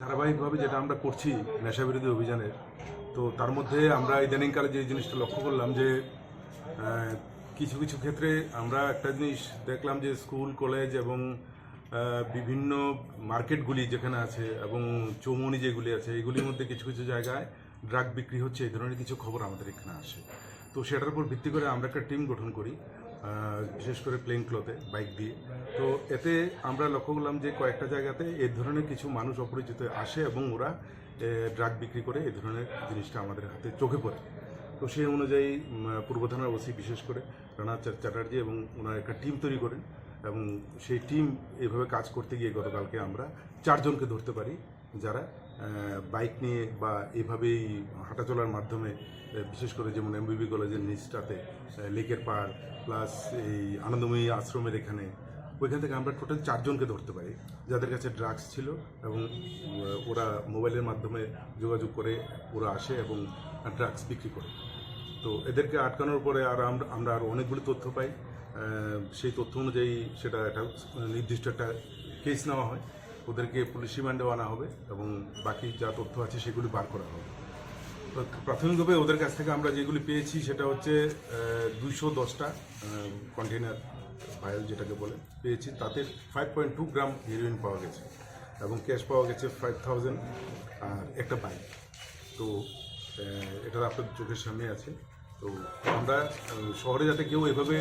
ধারাবাহিকভাবে যেটা আমরা করছি নেশাবিরোধী অভিযানের, তো তার মধ্যে আমরা ইদানিংকালে যে জিনিসটা লক্ষ্য করলাম যে কিছু কিছু ক্ষেত্রে আমরা একটা জিনিস দেখলাম যে স্কুল কলেজ এবং বিভিন্ন মার্কেটগুলি যেখানে আছে এবং চৌমনি যেগুলি আছে এগুলির মধ্যে কিছু কিছু জায়গায় ড্রাগ বিক্রি হচ্ছে, এই ধরনের কিছু খবর আমাদের এখানে আসে। তো সেটার উপর ভিত্তি করে আমরা একটা টিম গঠন করি, বিশেষ করে প্লেন ক্লথে বাইক দিয়ে। তো এতে আমরা লক্ষ্য করলাম যে কয়েকটা জায়গাতে এই ধরনের কিছু মানুষ অপরিচিত আসে এবং ওরা ড্রাগ বিক্রি করে এই ধরনের জিনিসটা আমাদের হাতে চোখে পড়ে। তো সেই অনুযায়ী পূর্ব থানার ওসি বিশেষ করে রানা চ্যাটার্জি এবং ওনার একটা টিম তৈরি করেন এবং সেই টিম এইভাবে কাজ করতে গিয়ে গতকালকে আমরা 4 জনকে ধরতে পারি, যারা বাইক নিয়ে বা এভাবেই হাঁটা চলার মাধ্যমে, বিশেষ করে যেমন এমবিবি কলেজের নিচটাতে লেকের পাড় প্লাস এই আনন্দময়ী আশ্রমের এখানে, ওইখান থেকে আমরা টোটাল 4 জনকে ধরতে পারি যাদের কাছে ড্রাগস ছিল এবং ওরা মোবাইলের মাধ্যমে যোগাযোগ করে ওরা আসে এবং ড্রাগস বিক্রি করে। তো এদেরকে আটকানোর পরে আমরা আরও অনেকগুলি তথ্য পাই। সেই তথ্য অনুযায়ী সেটা একটা নির্দিষ্ট একটা কেস নেওয়া হয়, ওদেরকে পুলিশ রিমান্ডেও আনা হবে এবং বাকি যা তথ্য আছে সেগুলি বার করা হবে। তো প্রাথমিকভাবে ওদের কাছ থেকে আমরা যেগুলি পেয়েছি সেটা হচ্ছে 210টা কন্টেনার ভাইল যেটাকে বলে পেয়েছি, তাতে 5.2 গ্রাম হেরোইন পাওয়া গেছে এবং ক্যাশ পাওয়া গেছে 5000 আর একটা বাইক। তো এটা আপনার চোখের সামনে আছে। তো আমরা শহরে যাতে কেউ এভাবে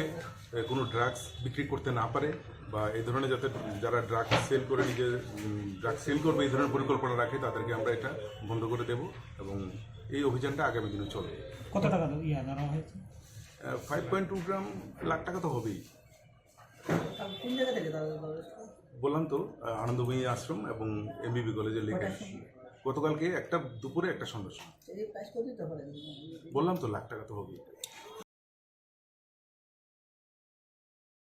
কোনো ড্রাগস বিক্রি করতে না পারে বা এই ধরনের যাতে যারা ড্রাগস সেল করে নিজের ড্রাগস সেল করবে এই ধরনের পরিকল্পনা রাখে তাদেরকে আমরা এটা বন্ধ করে দেব এবং এই অভিযানটা আগামী দিনে চলবে। কত টাকা ধরা হয়েছে? 5.2 গ্রাম, লাখ টাকা তো হবেই। কোন জায়গা থেকে বললাম তো আনন্দময়ী আশ্রম এবং এমবিবি কলেজের লেখা। গতকালকে একটা দুপুরে একটা সন্ধ্যার সময়। প্রাইস কত দিতে পারে? বললাম তো লাখ টাকা তো হবেই।